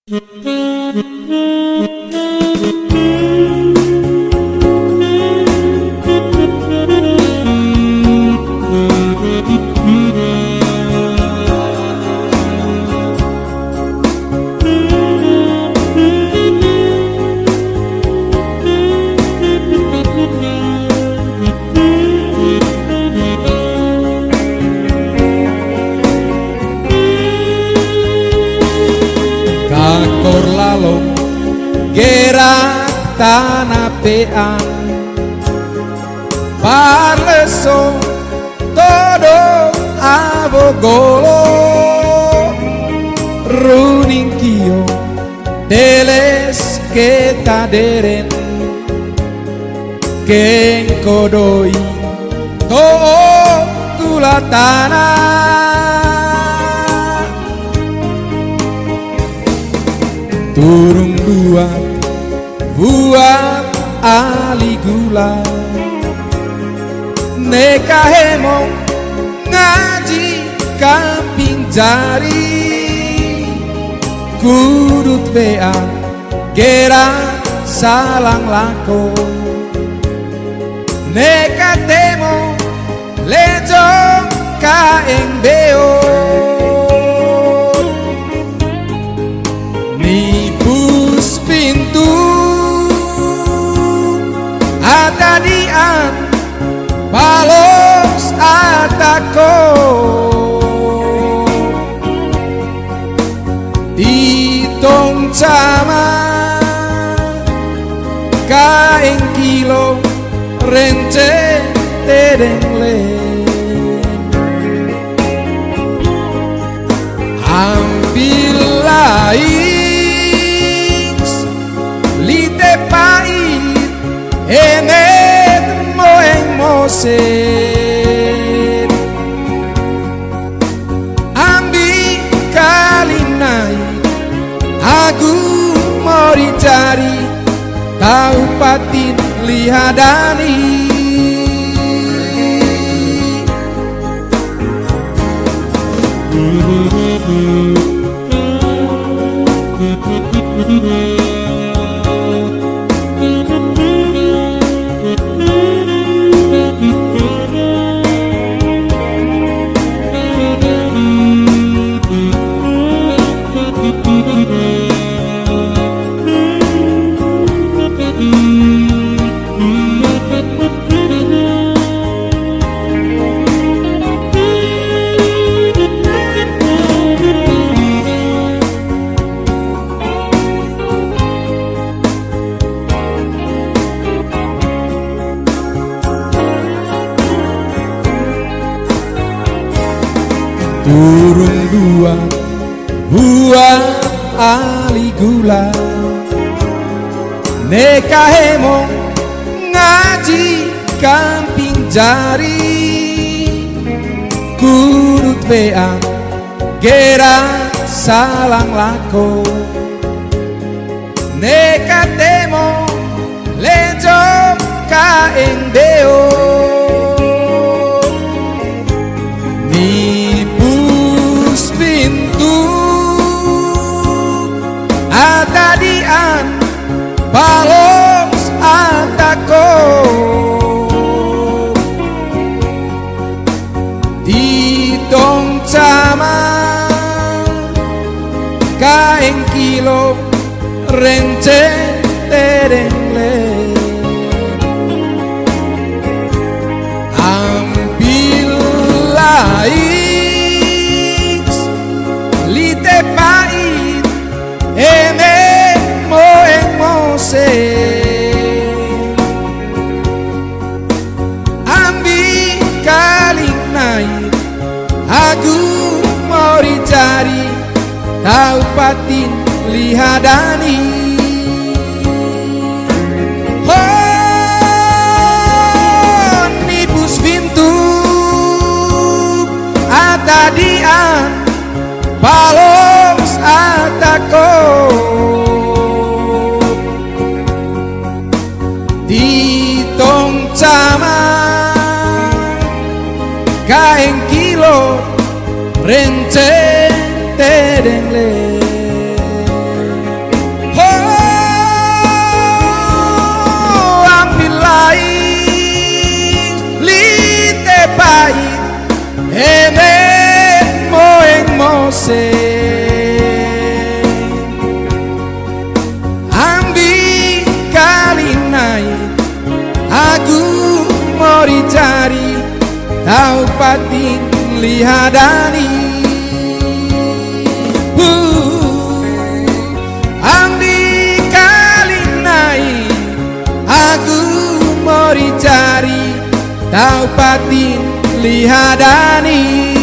Kakor lalong gerak tanah peang parleso todo avogolo runing kio teles kita deren keng kodoi to gula tanah turung buat ali gula nekahemo ngaji kamping jari kudut bea gerak salang lako nekatemo lejo kaeng beo nipus pintu atadian balos atako ditong sama kaeng kilo rence tereng le ambil lais lite pait enet moeng mosen ambi kalinai aku mori cari tahu patin lihadani turung buat ali gula nekahemo ngaji kamping jari kurut bea gerak salang lako nekatemo lejo kaeng beo atadian balos atako ditong sama kaeng kilo rence tereng le ambil lais lite pait ene moeng mose ambi kaling naik aku mori cari tahu patin lihadani oh nipus pintu atadian balos atako ditong sama kaeng kilo rence tereng le se ambi kalinai aku mori cari tau pati lihadani ambi kalinai aku mori cari tau pati lihadani